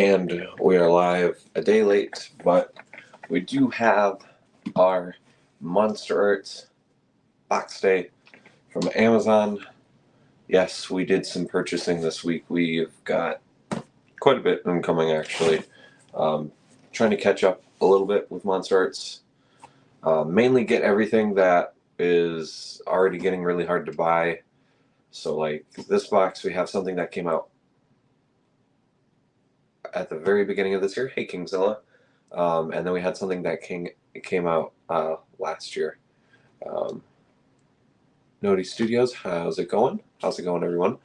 And we are live a day late, but we do have our Monsterarts box day from Amazon. Yes, we did some purchasing this week. We've got quite a bit incoming, actually. Trying to catch up a little bit with Monsterarts. Mainly get everything that is already getting really hard to buy. So like this box, we have something that came out at the very beginning of this year. Hey, Kingzilla. And then we had something that came out last year. Noti Studios, how's it going? How's it going, everyone?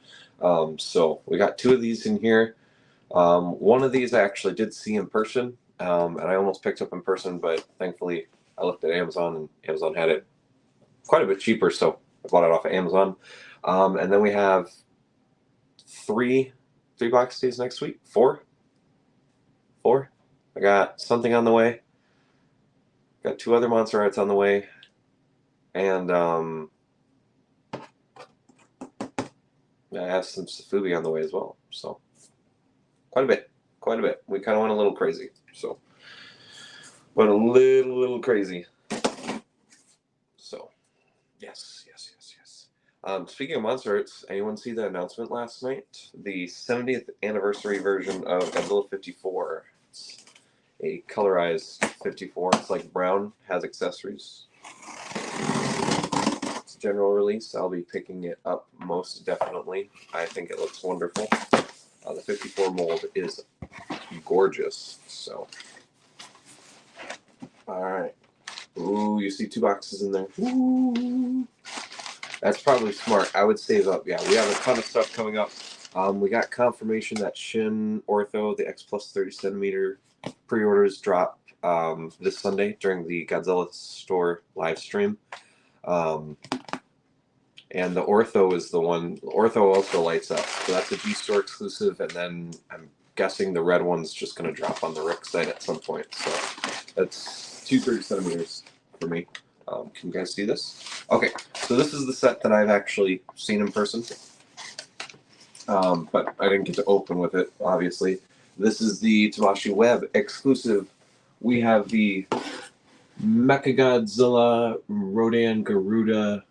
So we got two of these in here. One of these I actually did see in person, and I almost picked up in person, but thankfully I looked at Amazon, and Amazon had it quite a bit cheaper, so I bought it off of Amazon. And then we have three box days next week. Four. I got something on the way. Got two other Monsterarts on the way, and I have some Safubi on the way as well. So quite a bit. We kind of went a little crazy. So went a little crazy. So yes. Speaking of Monsterarts, anyone see the announcement last night? The 70th anniversary version of Godzilla 54. It's a colorized 54. It's like brown, has accessories. It's a general release. I'll be picking it up most definitely. I think it looks wonderful. The 54 mold is gorgeous. So, all right. Ooh, you see two boxes in there. Ooh. That's probably smart. I would save up. Yeah, we have a ton of stuff coming up. We got confirmation that Shin Ortho, the X Plus 30 centimeter pre-orders drop this Sunday during the Godzilla store live stream. And the Ortho is the one. Ortho also lights up. So that's a G-Store exclusive. And then I'm guessing the red one's just going to drop on the Rick site at some point. So that's 2 30 centimeters for me. Can you guys see this? Okay, so this is the set that I've actually seen in person, but I didn't get to open with it, obviously. This is the Tamashii Web exclusive. We have the Mechagodzilla Rodan Garuda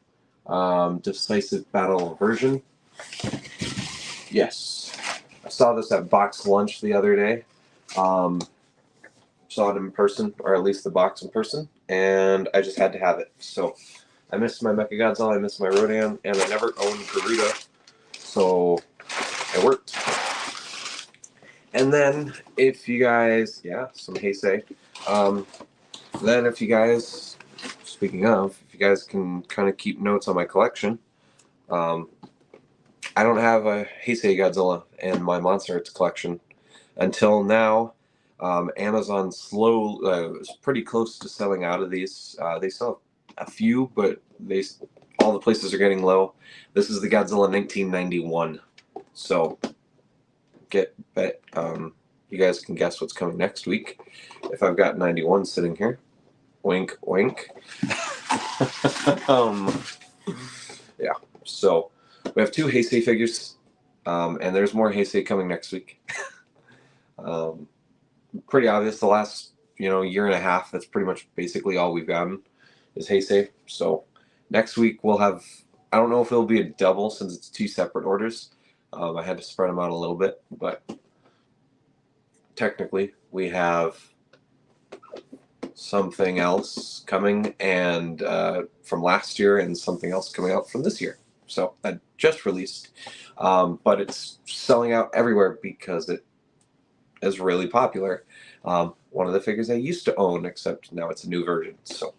Decisive Battle version. Yes, I saw this at Box Lunch the other day. Saw it in person, or at least the box in person, and I just had to have it. So I missed my Mechagodzilla, I missed my Rodan, and I never owned Garuda, so it worked. And then if you guys, yeah, some Heisei. Then if you guys, speaking of, if you guys can kind of keep notes on my collection, I don't have a Heisei Godzilla in my Monsterarts collection until now. Amazon is pretty close to selling out of these. They sell a few, but all the places are getting low. This is the Godzilla 1991. So you guys can guess what's coming next week. If I've got 91 sitting here, wink, wink. Yeah. So we have two Heisei figures, and there's more Heisei coming next week. Pretty obvious. The last year and a half, that's pretty much basically all we've gotten is Heisei. So next week we'll have, I don't know if it'll be a double since it's two separate orders. I had to spread them out a little bit, but technically we have something else coming and from last year, and something else coming out from this year. So that just released, but it's selling out everywhere because it is really popular. One of the figures I used to own, except now it's a new version. So,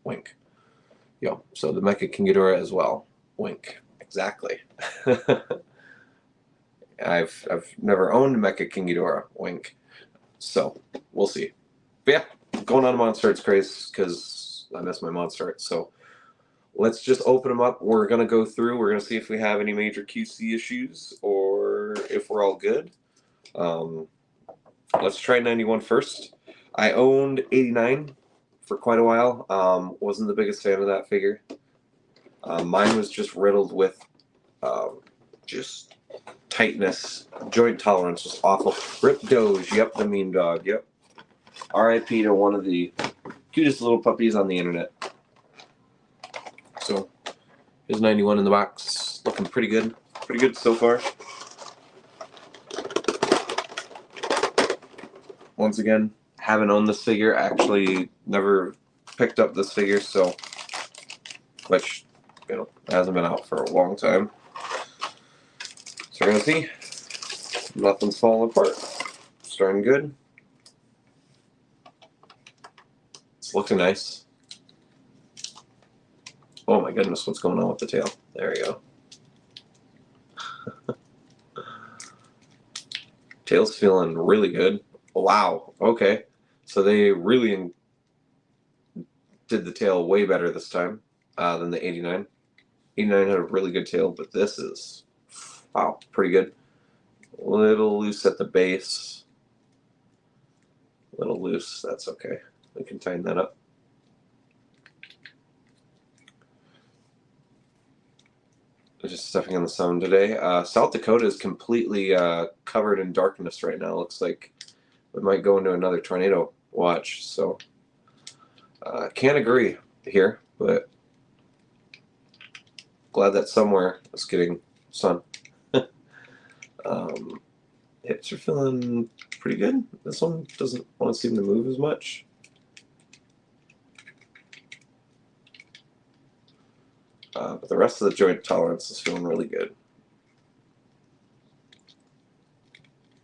wink. Yo, so the Mecha King Ghidorah as well. Wink. Exactly. I've never owned Mecha King Ghidorah. Wink. So we'll see. But yeah, going on a Monsterarts craze because I miss my Monsterarts. So let's just open them up. We're gonna go through. We're gonna see if we have any major QC issues or if we're all good. Let's try 91 first. I owned 89 for quite a while. Wasn't the biggest fan of that figure. Mine was just riddled with just tightness joint tolerance was awful. Rip Doge, yep, the meme dog, yep. R.I.P. to one of the cutest little puppies on the internet. So, here's 91 in the box. Looking pretty good. Pretty good so far. Once again, haven't owned this figure. Actually, never picked up this figure, so, which, you know, hasn't been out for a long time. So we're gonna see. Nothing's falling apart. Starting good. It's looking nice. Oh my goodness, what's going on with the tail? There we go. Tail's feeling really good. Wow, okay. So they really did the tail way better this time than the 89. 89 had a really good tail, but this is, wow, pretty good. A little loose at the base. A little loose, that's okay. We can tighten that up. Just stuffing in the sun today. South Dakota is completely covered in darkness right now. Looks like we might go into another tornado watch. So can't agree here, but glad that somewhere it's getting sun. Hips are feeling pretty good. This one doesn't want to seem to move as much. But the rest of the joint tolerance is feeling really good.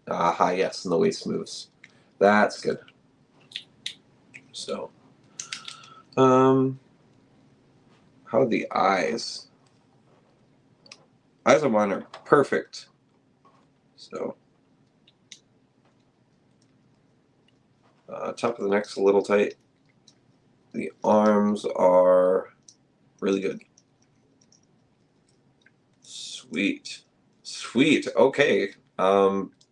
Aha, yes, and the waist moves. That's good. So, how are the eyes? Eyes on mine are perfect. So, top of the neck's a little tight. The arms are really good. Sweet. Sweet. Okay.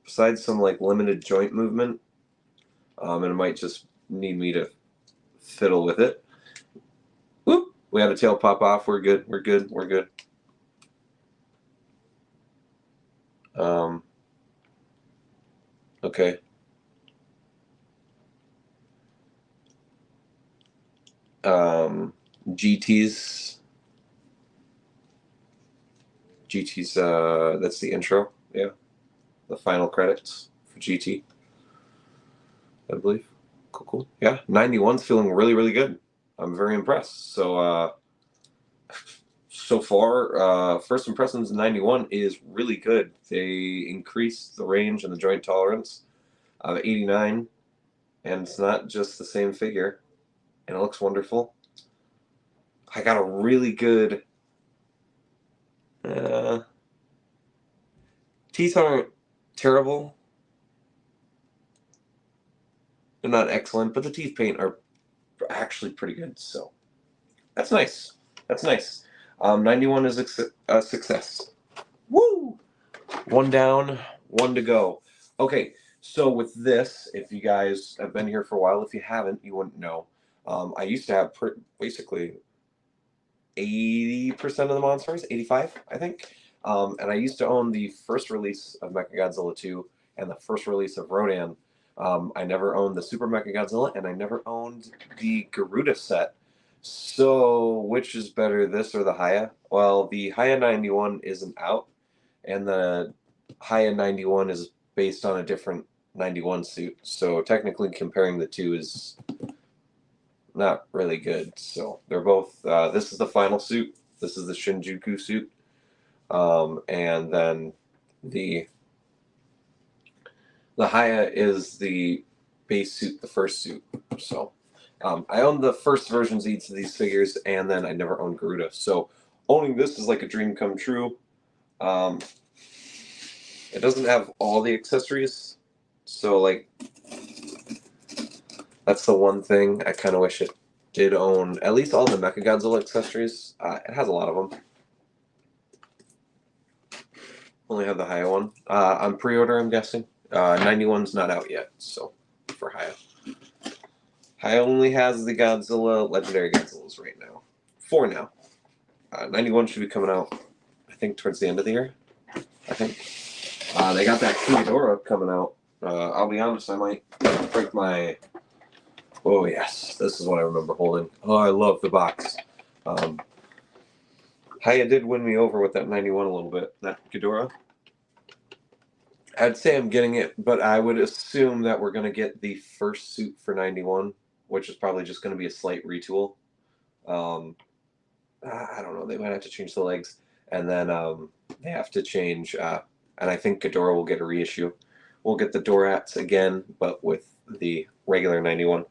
Besides some like limited joint movement, and it might just need me to fiddle with it. Whoop! We had a tail pop off. We're good. We're good. We're good. Okay. GT's, that's the intro, yeah. The final credits for GT, I believe. Cool, cool. Yeah, 91's feeling really, really good. I'm very impressed. So, so far, first impressions 91 is really good. They increased the range and the joint tolerance of 89, and it's not just the same figure, and it looks wonderful. I got a really good teeth aren't terrible. They're not excellent, but the teeth paint are actually pretty good. So that's nice. That's nice. 91 is a success. Woo! One down, one to go. Okay, so with this, if you guys have been here for a while, if you haven't, you wouldn't know. I used to have basically 80% of the Monsters, 85, I think. And I used to own the first release of Mechagodzilla 2 and the first release of Rodan. I never owned the Super Mechagodzilla, and I never owned the Garuda set. So, which is better, this or the Haya? Well, the Haya 91 isn't out, and the Haya 91 is based on a different 91 suit. So, technically, comparing the two is not really good. So, they're both, this is the final suit. This is the Shinjuku suit. And then the Haya is the base suit, the first suit. So I own the first versions of each of these figures, and then I never owned Garuda. So owning this is like a dream come true. It doesn't have all the accessories, so like that's the one thing I kind of wish it did own. At least all the Mechagodzilla accessories. It has a lot of them. Only have the Haya one. On pre-order, I'm guessing. 91's not out yet, so for Haya. Haya only has the Godzilla, Legendary Godzillas right now. 4 now. 91 should be coming out, I think, towards the end of the year. I think. They got that Ghidorah coming out. I'll be honest, I might break my... Oh yes, this is what I remember holding. Oh, I love the box. Haya did win me over with that 91 a little bit, that Ghidorah. I'd say I'm getting it, but I would assume that we're going to get the first suit for 91, which is probably just going to be a slight retool. I don't know, they might have to change the legs, and then they have to change, and I think Ghidorah will get a reissue. We'll get the Dorats again, but with the regular 91.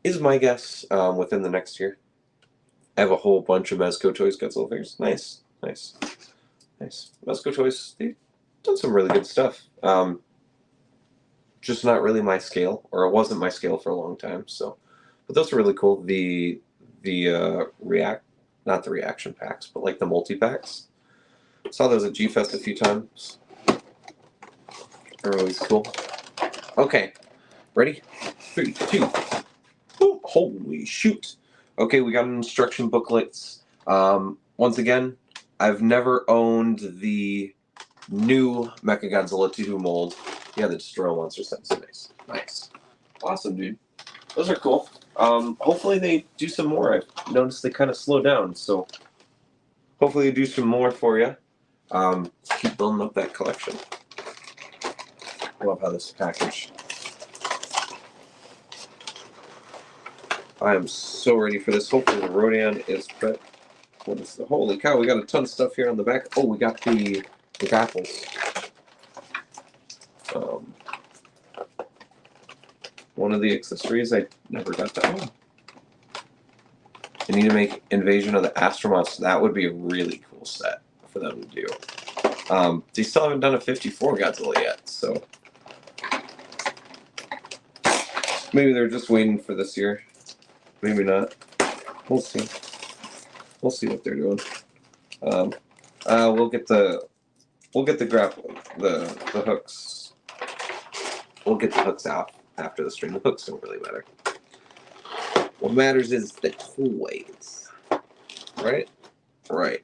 Is my guess within the next year. I have a whole bunch of Mezco Toys Godzilla figures. Nice, nice, nice. Mezco Toys, they've done some really good stuff. Just not really my scale, or it wasn't my scale for a long time. So, but those are really cool. The not the reaction packs, but like the multi packs. Saw those at G Fest a few times. They're always cool. Okay, ready? 3, 2. Ooh, holy shoot! Okay, we got instruction booklets. Once again, I've never owned the new Mechagodzilla 2 mold. Yeah, the Destroy Monster set's nice. Nice. Awesome, dude. Those are cool. Hopefully they do some more. I've noticed they kind of slow down, so hopefully they do some more for you. Keep building up that collection. I love how this is packaged. I am so ready for this. Hopefully the Rodan is prepped. What is the... Holy cow, we got a ton of stuff here on the back. Oh, we got the grapples. One of the accessories I never got to own. They need to make Invasion of the Astronauts. That would be a really cool set for them to do. They still haven't done a 54 Godzilla yet, so maybe they're just waiting for this year. Maybe not. We'll see. We'll see what they're doing. We'll get the grapple, the hooks. We'll get the hooks out after the stream. The hooks don't really matter. What matters is the toys. Right? Right.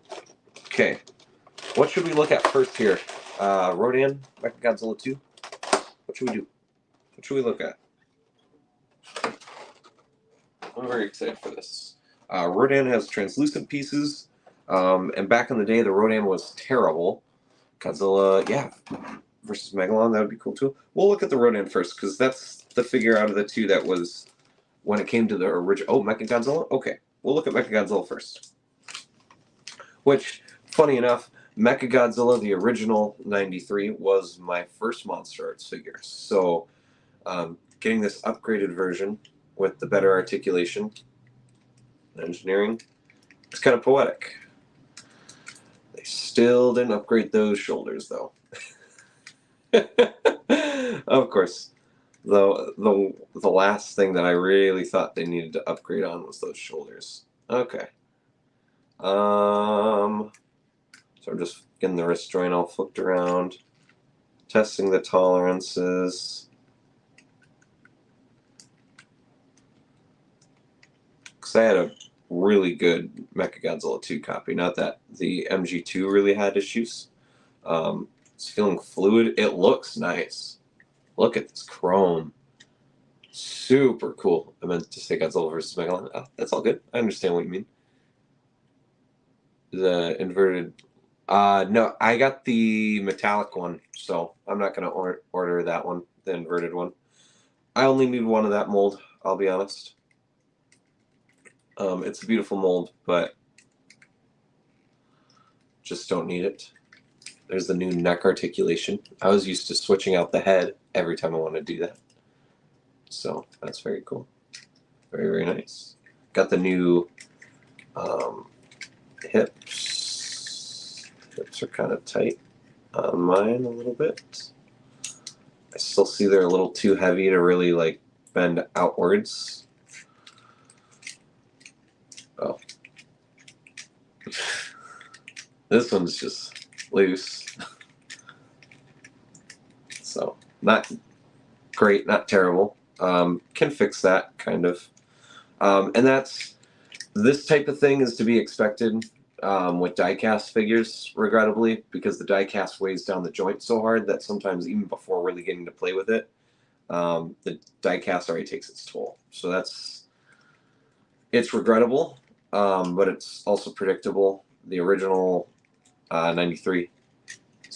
Okay. What should we look at first here? Rodan, Mechagodzilla 2. What should we do? What should we look at? I'm very excited for this. Rodan has translucent pieces, and back in the day, the Rodan was terrible. Godzilla, yeah, versus Megalon, that would be cool too. We'll look at the Rodan first, because that's the figure out of the two that was, when it came to the original... Oh, Mechagodzilla? Okay, we'll look at Mechagodzilla first. Which, funny enough, Mechagodzilla, the original 93, was my first Monsterarts figure. So, getting this upgraded version with the better articulation and engineering, it's kind of poetic. They still didn't upgrade those shoulders, though. Of course, the last thing that I really thought they needed to upgrade on was those shoulders. Okay. So I'm just getting the wrist joint all flipped around, testing the tolerances. Because I had a really good Mechagodzilla 2 copy. Not that the MG2 really had issues. It's feeling fluid. It looks nice. Look at this chrome. Super cool. I meant to say Godzilla versus Megalon. Oh, that's all good. I understand what you mean. The inverted... no, I got the metallic one, so I'm not going to order that one, the inverted one. I only need one of that mold, I'll be honest. It's a beautiful mold, but just don't need it. There's the new neck articulation. I was used to switching out the head every time I want to do that. So that's very cool. Very, very nice. Got the new hips. Hips are kind of tight on mine a little bit. I still see they're a little too heavy to really like bend outwards. Oh. This one's just loose. So, not great, not terrible. Can fix that, kind of. And this type of thing is to be expected. with die-cast figures, regrettably, because the die-cast weighs down the joint so hard that sometimes even before really getting to play with it, the die-cast already takes its toll. So it's regrettable, but it's also predictable. The original 93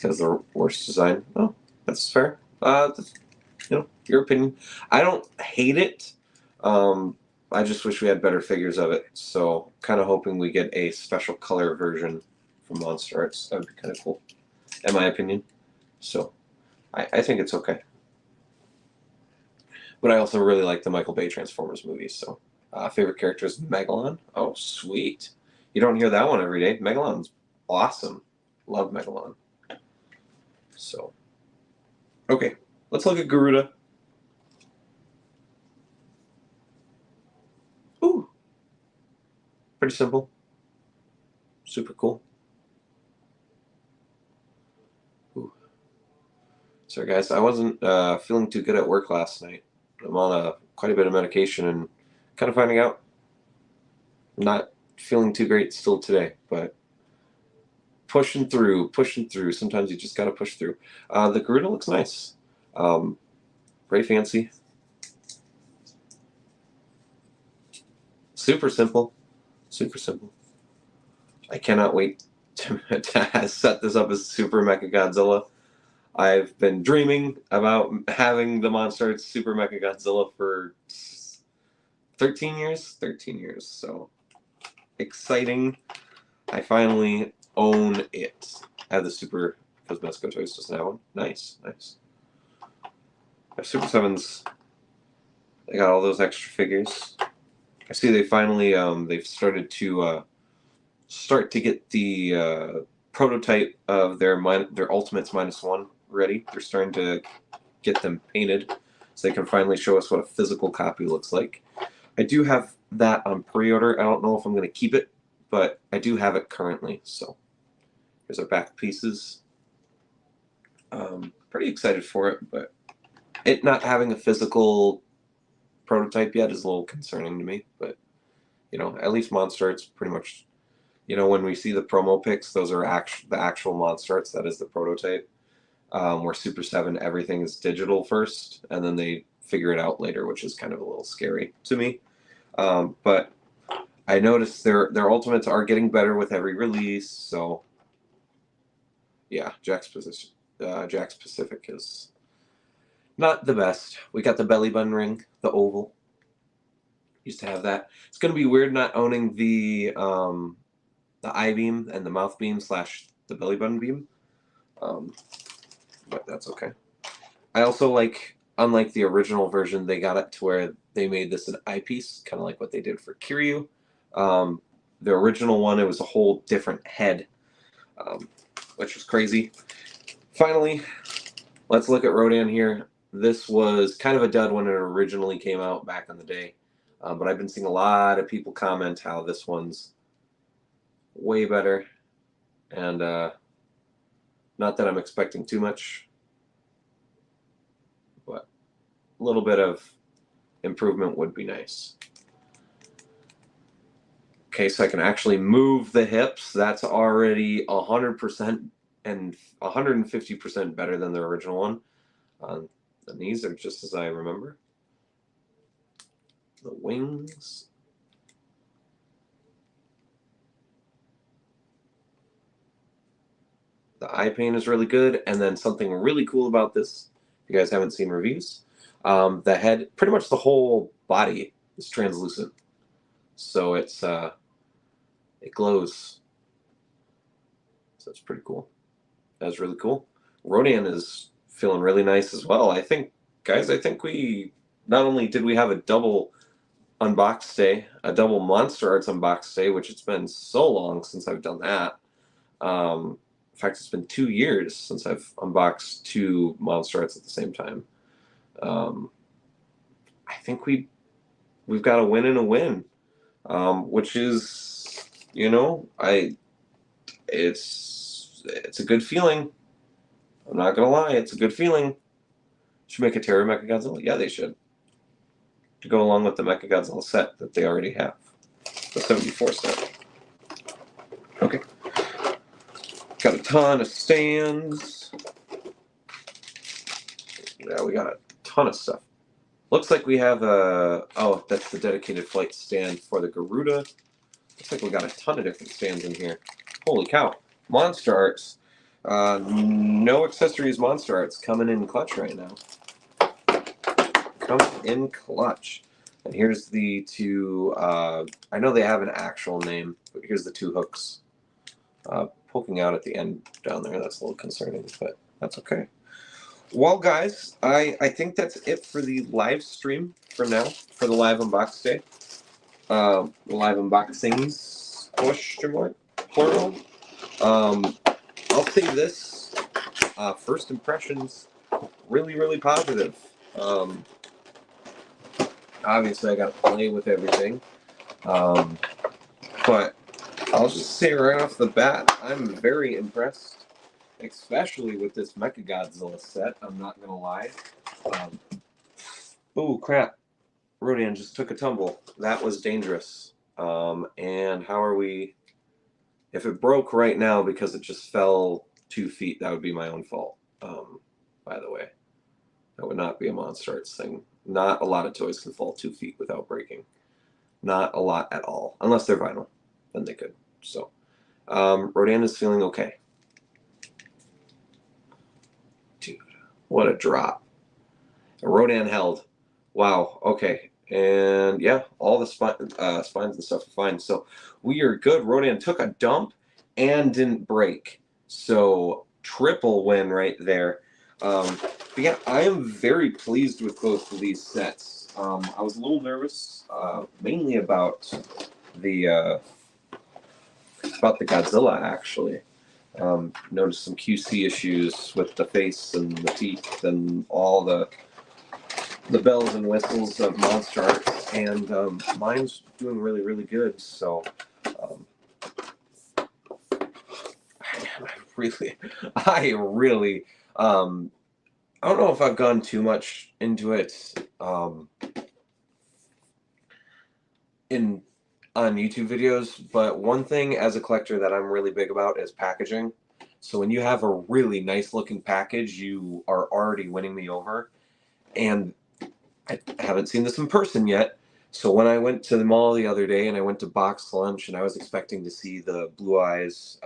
has the worst design. Oh, that's fair. That's, your opinion. I don't hate it. I just wish we had better figures of it. So, kind of hoping we get a special color version from Monsterarts. That would be kind of cool, in my opinion. So, I think it's okay. But I also really like the Michael Bay Transformers movies. So, favorite character is Megalon. Oh, sweet. You don't hear that one every day. Megalon's awesome. Love Megalon. So, okay. Let's look at Garuda. Ooh. Pretty simple. Super cool. Ooh. Sorry, guys. I wasn't feeling too good at work last night. I'm on quite a bit of medication and kind of finding out I'm not feeling too great still today, but pushing through. Sometimes you just got to push through. The Garuda looks nice. Very fancy. Super simple. Super simple. I cannot wait to set this up as Super Mechagodzilla. I've been dreaming about having the Monsterarts Super Mechagodzilla for 13 years. 13 years. So exciting. I finally own it. I have the Super Cosmesco Toys just now. Nice, nice. I have Super 7s. They got all those extra figures. I see they finally they've started to get the prototype of their Ultimates -1 ready. They're starting to get them painted so they can finally show us what a physical copy looks like. I do have that on pre-order. I don't know if I'm going to keep it, but I do have it currently. So here's our back pieces. Pretty excited for it, but it not having a physical prototype yet is a little concerning to me. But at least Monsterarts pretty much. When we see the promo pics, those are the actual Monsterarts. That is the prototype. Where Super 7, everything is digital first, and then they figure it out later, which is kind of a little scary to me. But I noticed their Ultimates are getting better with every release. So, yeah, Jack's Pacific is not the best. We got the belly button ring, the oval. Used to have that. It's going to be weird not owning the I-beam and the mouth beam / the belly button beam. But that's okay. I also unlike the original version, they got it to where they made this an eyepiece, kind of like what they did for Kiryu. The original one, it was a whole different head, which was crazy. Finally, let's look at Rodan here. This was kind of a dud when it originally came out back in the day. But I've been seeing a lot of people comment how this one's way better. And not that I'm expecting too much, but a little bit of improvement would be nice. Okay, so I can actually move the hips. That's already 100% and 150% better than the original one. The knees are just as I remember. The wings. The eye paint is really good. And then something really cool about this, if you guys haven't seen reviews, the head, pretty much the whole body is translucent. So it glows. So it's pretty cool. That's really cool. Rodan is feeling really nice as well. I think we not only did we have a double unbox day, a double Monsterarts unbox day, which it's been so long since I've done that. In fact, it's been 2 years since I've unboxed 2 Monsterarts at the same time. I think we've got a win and a win, which is, it's a good feeling. I'm not gonna lie, it's a good feeling. Should make a Terror Mechagodzilla? Yeah, they should. To go along with the Mechagodzilla set that they already have. The 74 set. Okay. Got a ton of stands. Yeah, we got a ton of stuff. Looks like we have a... Oh, that's the dedicated flight stand for the Garuda. Looks like we got a ton of different stands in here. Holy cow. Monsterarts. No accessories Monsterarts coming in clutch right now. Coming in clutch. And here's the two... I know they have an actual name, but here's the two hooks. Poking out at the end down there. That's a little concerning, but that's okay. Well, guys, I think that's it for the live stream for now, for the live unbox day. Live unboxings, question mark, plural. I'll say this, first impressions, really, really positive. Obviously, I got to play with everything, but I'll just say right off the bat, I'm very impressed, especially with this Mechagodzilla set, I'm not going to lie. Oh, crap. Rodan just took a tumble. That was dangerous. And how are we... If it broke right now because it just fell 2 feet, that would be my own fault, by the way. That would not be a Monsterarts thing. Not a lot of toys can fall 2 feet without breaking. Not a lot at all. Unless they're vinyl. Then they could. So, Rodan is feeling okay. Dude, what a drop. Rodan held. Wow, okay. And yeah, all the spines and stuff are fine. So we are good. Rodan took a dump and didn't break. So triple win right there. But yeah, I am very pleased with both of these sets. I was a little nervous, mainly about the Godzilla actually. Noticed some QC issues with the face and the teeth and all the bells and whistles of Monsterarts, and mine's doing really, really good. So I really, I don't know if I've gone too much into it on YouTube videos, but one thing as a collector that I'm really big about is packaging. So when you have a really nice looking package, you are already winning me over. And I haven't seen this in person yet. So when I went to the mall the other day and I went to box lunch and I was expecting to see the Blue Eyes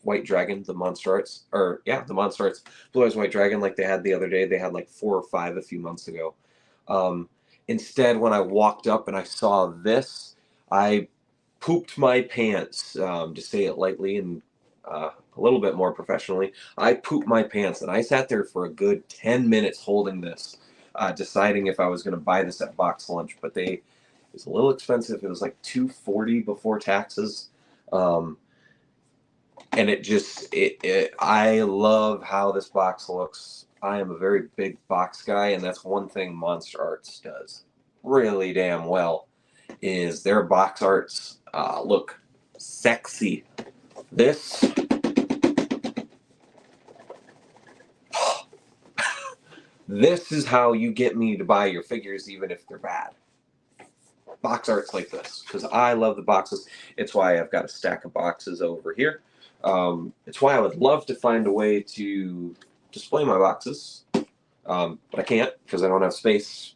White Dragon, the Monsterarts, or yeah, the Monsterarts Blue Eyes White Dragon like they had the other day. They had like 4 or 5 a few months ago. Instead, when I walked up and I saw this, I pooped my pants, to say it lightly and a little bit more professionally. I pooped my pants and I sat there for a good 10 minutes holding this. Deciding if I was going to buy this at box lunch, but it was a little expensive. It was like $240 before taxes, and I love how this box looks. I am a very big box guy, and that's one thing Monsterarts does really damn well. Is their box arts look sexy. This. This is how you get me to buy your figures, even if they're bad. Box arts like this, because I love the boxes. It's why I've got a stack of boxes over here. It's why I would love to find a way to display my boxes, but I can't because I don't have space.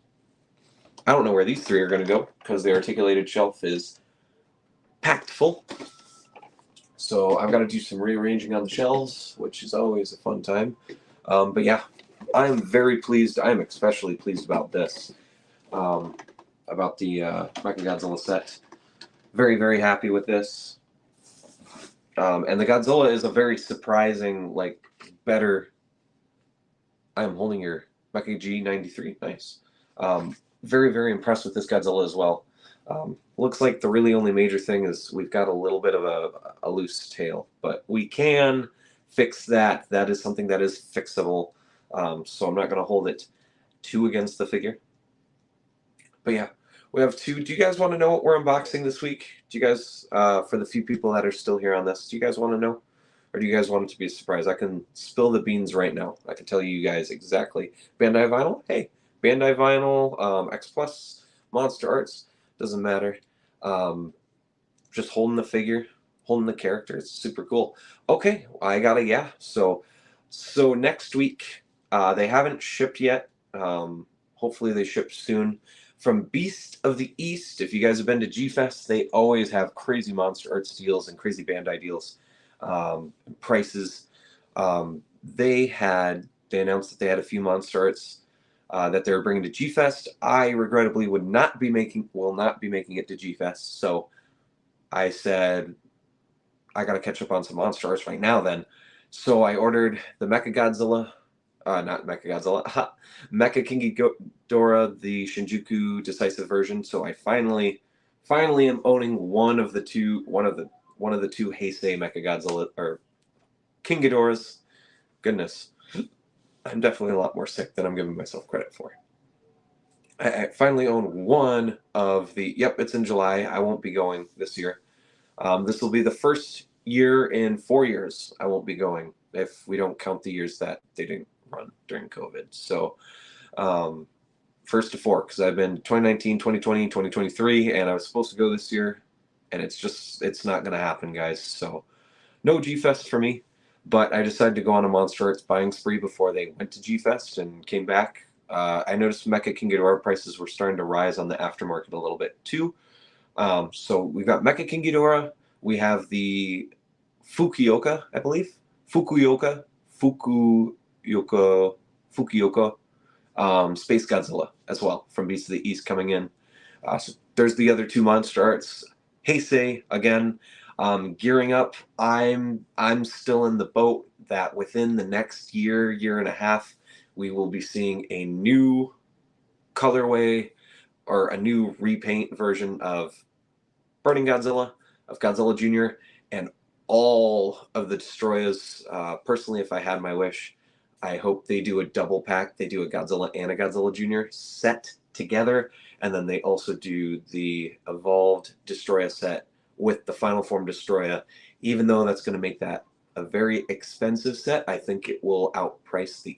I don't know where these 3 are going to go because the articulated shelf is packed full. So I've got to do some rearranging on the shelves, which is always a fun time. But yeah, I am very pleased. I am especially pleased about this, about the Mechagodzilla set. Very, very happy with this. And the Godzilla is a very surprising, like, better... I am holding your Mecha G93. Nice. Very, very impressed with this Godzilla as well. Looks like the really only major thing is we've got a little bit of a loose tail, but we can fix that. That is something that is fixable. So I'm not going to hold it too against the figure. But yeah, we have 2. Do you guys want to know what we're unboxing this week? Do you guys, for the few people that are still here on this, do you guys want to know? Or do you guys want it to be a surprise? I can spill the beans right now. I can tell you guys exactly. Bandai Vinyl? Hey, Bandai Vinyl, X Plus, Monsterarts, doesn't matter. Just holding the figure, holding the character. It's super cool. Okay, I got a yeah. So next week, they haven't shipped yet. Hopefully they ship soon. From Beast of the East, if you guys have been to G-Fest, they always have crazy Monsterarts deals and crazy Bandai deals, prices. They announced that they had a few Monsterarts that they were bringing to G-Fest. I regrettably will not be making it to G-Fest, so I said I gotta catch up on some Monsterarts right now then. So I ordered the Mechagodzilla, not Mechagodzilla, Mecha King Ghidorah, the Shinjuku Decisive version. So I finally am owning one of the two Heisei Mechagodzilla or King Ghidorahs. Goodness, I'm definitely a lot more sick than I'm giving myself credit for. I finally own one of the. Yep, it's in July. I won't be going this year. This will be the first year in 4 years I won't be going, if we don't count the years that they didn't run during COVID. So first to 4, because I've been 2019, 2020, 2023, and I was supposed to go this year, and it's not going to happen, guys. So no G-Fest for me, but I decided to go on a Monsterarts buying spree before they went to G-Fest and came back. I noticed Mecha King Ghidorah prices were starting to rise on the aftermarket a little bit too. So we've got Mecha King Ghidorah. We have the Fukuoka, I believe. Fukuoka, Space Godzilla as well from Beast of the East coming in. So there's the other two Monsterarts. Heisei again, gearing up. I'm still in the boat that within the next year and a half, we will be seeing a new colorway or a new repaint version of Burning Godzilla, of Godzilla Jr., and all of the Destroyers. Personally, if I had my wish, I hope they do a double pack. They do a Godzilla and a Godzilla Jr. set together, and then they also do the Evolved Destroyer set with the Final Form Destroyer. Even though that's going to make that a very expensive set, I think it will outprice the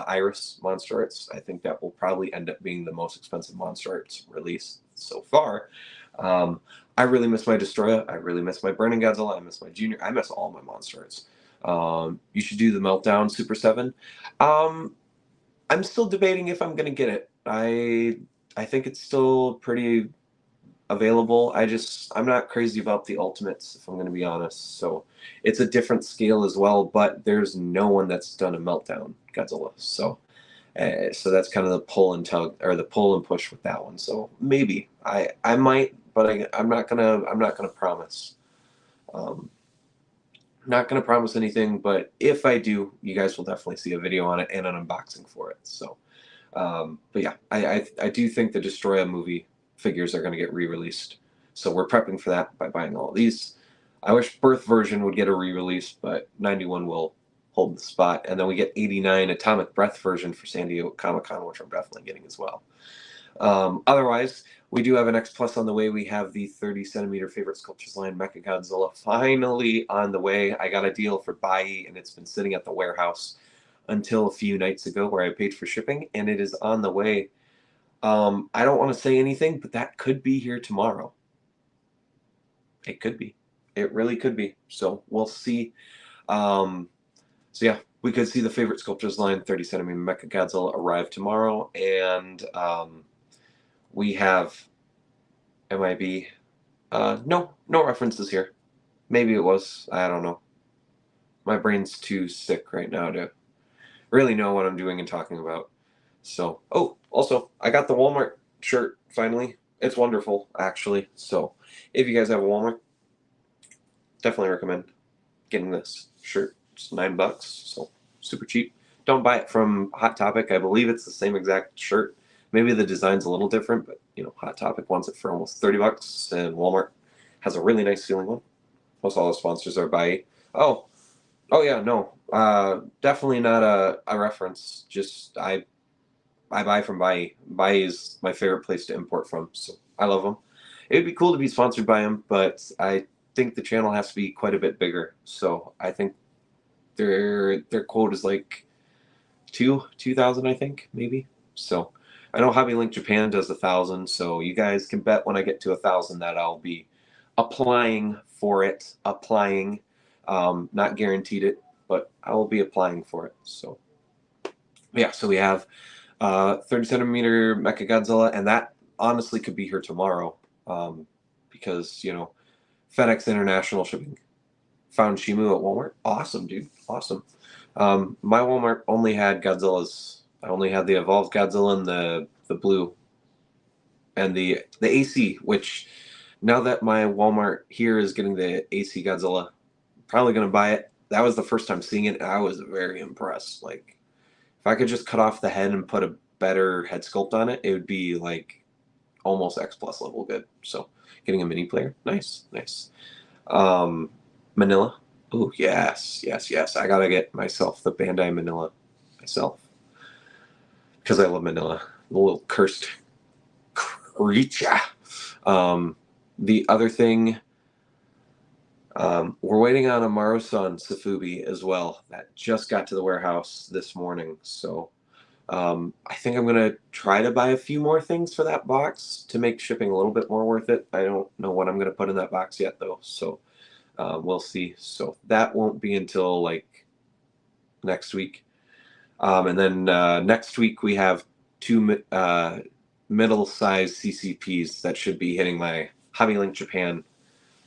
Iris Monsterarts. I think that will probably end up being the most expensive Monsterarts release so far. I really miss my Destroyer. I really miss my Burning Godzilla. I miss my Junior. I miss all my Monsterarts. You should do the Meltdown Super 7. I'm still debating if I'm going to get it. I think it's still pretty available. I'm not crazy about the Ultimates, if I'm going to be honest. So it's a different scale as well, but there's no one that's done a Meltdown Godzilla. So that's kind of the pull and tug, or the pull and push with that one. So maybe I might, but I'm not gonna promise. Not gonna promise anything, but if I do, you guys will definitely see a video on it and an unboxing for it. So, but yeah, I do think the Destroyer movie figures are gonna get re-released. So we're prepping for that by buying all of these. I wish Birth version would get a re-release, but 91 will hold the spot. And then we get 89 Atomic Breath version for San Diego Comic-Con, which I'm definitely getting as well. Otherwise, we do have an X Plus on the way. We have the 30 centimeter favorite sculptures line Mechagodzilla finally on the way. I got a deal for Bai, and it's been sitting at the warehouse until a few nights ago where I paid for shipping, and it is on the way. I don't want to say anything, but that could be here tomorrow. It could be. It really could be. So we'll see. So yeah, we could see the favorite sculptures line 30 centimeter Mechagodzilla arrive tomorrow, and we have MIB. No references here. Maybe it was. I don't know. My brain's too sick right now to really know what I'm doing and talking about. So, oh, also, I got the Walmart shirt finally. It's wonderful, actually. So, if you guys have a Walmart, definitely recommend getting this shirt. It's $9, so super cheap. Don't buy it from Hot Topic. I believe it's the same exact shirt. Maybe the design's a little different, but you know, Hot Topic wants it for almost $30, and Walmart has a really nice feeling one. Most all the sponsors are by. Oh yeah, no, definitely not a reference. Just I buy from Bai. Bai is my favorite place to import from, so I love them. It would be cool to be sponsored by them, but I think the channel has to be quite a bit bigger. So I think their quote is like 2,000, I think, maybe. So I know Hobby Link Japan does 1,000, so you guys can bet when I get to 1,000 that I'll applying for it. Not guaranteed it, but I will be applying for it. So yeah, so we have 30 centimeter Mechagodzilla, and that honestly could be here tomorrow, because you know, FedEx International shipping. Found Shimu at Walmart. Awesome, dude. Awesome. My Walmart only had Godzillas. I only had the evolved Godzilla and the blue and the AC, which now that my Walmart here is getting the AC Godzilla, probably gonna buy it. That was the first time seeing it, and I was very impressed. Like, if I could just cut off the head and put a better head sculpt on it, it would be like almost X plus level good. So getting a mini player, nice, nice. Manila. Oh yes, yes, yes. I gotta get myself the Bandai Manila myself because I love Manila. The little cursed creature. The other thing, we're waiting on a Marusan Safubi as well. That just got to the warehouse this morning. So I think I'm gonna try to buy a few more things for that box to make shipping a little bit more worth it. I don't know what I'm gonna put in that box yet though. So we'll see. So that won't be until like next week. And then next week we have two middle-sized CCPs that should be hitting my Hobby Link Japan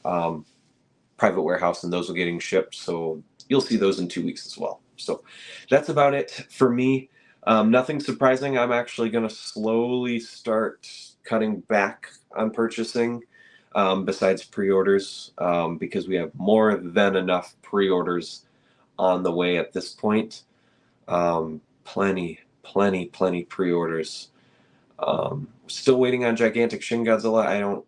private warehouse, and those are getting shipped. So you'll see those in 2 weeks as well. So that's about it for me. Nothing surprising. I'm actually going to slowly start cutting back on purchasing. Besides pre-orders, because we have more than enough pre-orders on the way at this point. Plenty pre-orders. Still waiting on Gigantic Shin Godzilla.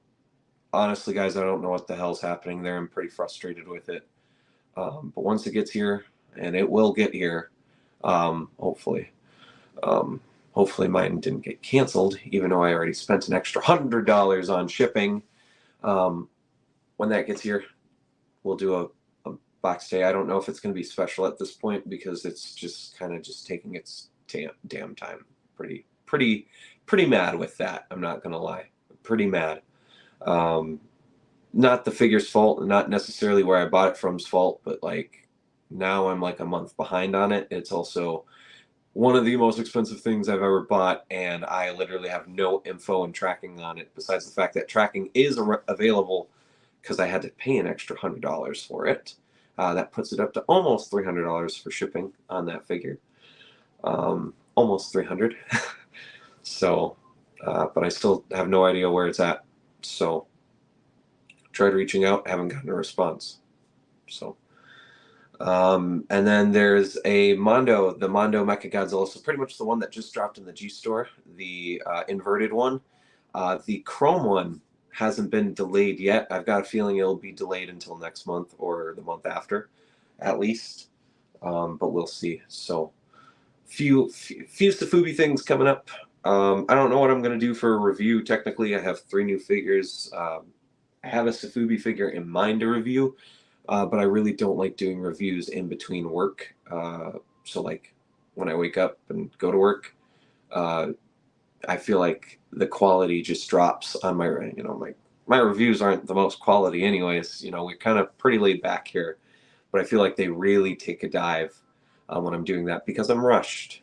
Honestly, guys, I don't know what the hell's happening there. I'm pretty frustrated with it. But once it gets here, and it will get here, hopefully. Hopefully mine didn't get canceled, even though I already spent an extra $100 on shipping. When that gets here, we'll do a box day. I don't know if it's going to be special at this point because it's just kind of just taking its damn time. Pretty mad with that. I'm not going to lie. Pretty mad. Not the figure's fault, not necessarily where I bought it from's fault, but like now I'm like a month behind on it. It's also one of the most expensive things I've ever bought, and I literally have no info and tracking on it, besides the fact that tracking is available because I had to pay an extra $100 for it. That puts it up to almost $300 for shipping on that figure. Almost 300. So, but I still have no idea where it's at. So, tried reaching out, haven't gotten a response. So. And then there's the Mondo Mechagodzilla, so pretty much the one that just dropped in the G store, the inverted one. The chrome one hasn't been delayed yet. I've got a feeling it'll be delayed until next month or the month after, at least. But we'll see. So, few Safubi things coming up. I don't know what I'm going to do for a review. Technically, I have 3 new figures. I have a Safubi figure in mind to review. But I really don't like doing reviews in between work. So like when I wake up and go to work, I feel like the quality just drops on my reviews aren't the most quality anyways. We're kind of pretty laid back here, but I feel like they really take a dive when I'm doing that because I'm rushed,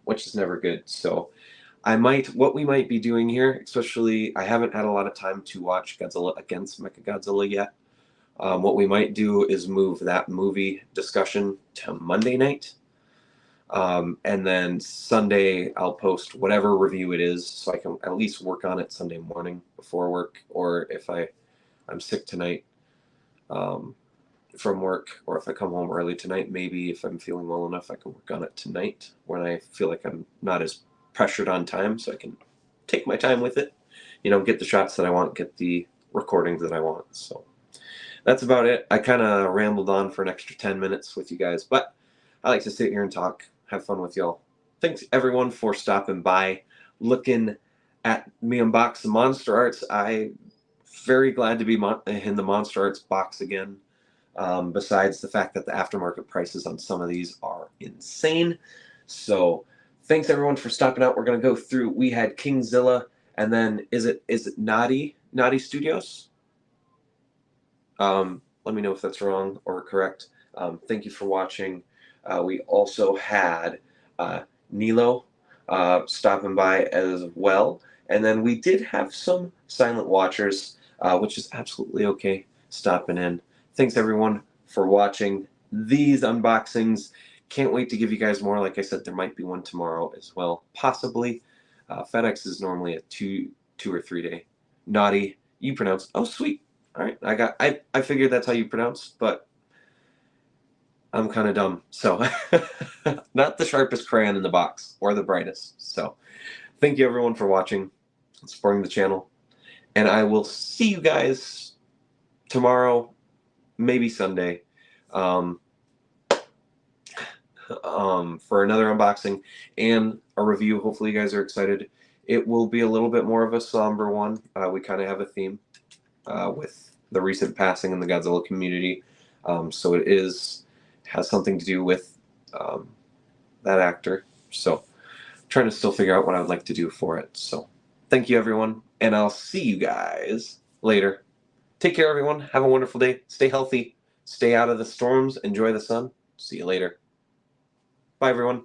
which is never good. So what we might be doing here, especially I haven't had a lot of time to watch Godzilla against Mechagodzilla yet. What we might do is move that movie discussion to Monday night. And then Sunday, I'll post whatever review it is so I can at least work on it Sunday morning before work. Or if I'm sick tonight from work, or if I come home early tonight, maybe if I'm feeling well enough, I can work on it tonight when I feel like I'm not as pressured on time, so I can take my time with it, get the shots that I want, get the recordings that I want. So that's about it. I kind of rambled on for an extra 10 minutes with you guys, but I like to sit here and talk, have fun with y'all. Thanks everyone for stopping by, looking at me unbox the Monsterarts. I'm very glad to be in the Monsterarts box again. Besides the fact that the aftermarket prices on some of these are insane. So thanks everyone for stopping out. We're gonna go through. We had Kingzilla, and then is it Naughty Studios? Let me know if that's wrong or correct. Thank you for watching. We also had Nilo stopping by as well. And then we did have some silent watchers, which is absolutely okay, stopping in. Thanks everyone for watching these unboxings. Can't wait to give you guys more. Like I said, there might be one tomorrow as well, possibly. FedEx is normally a two or 3 day. Naughty, you pronounce. Oh, sweet. All right, I figured that's how you pronounce, but I'm kind of dumb. So, not the sharpest crayon in the box or the brightest. So, thank you everyone for watching and supporting the channel. And I will see you guys tomorrow, maybe Sunday, um, for another unboxing and a review. Hopefully, you guys are excited. It will be a little bit more of a somber one. We kind of have a theme with the recent passing in the Godzilla community. So it has something to do with that actor. So I'm trying to still figure out what I would like to do for it. So thank you, everyone, and I'll see you guys later. Take care, everyone. Have a wonderful day. Stay healthy. Stay out of the storms. Enjoy the sun. See you later. Bye, everyone.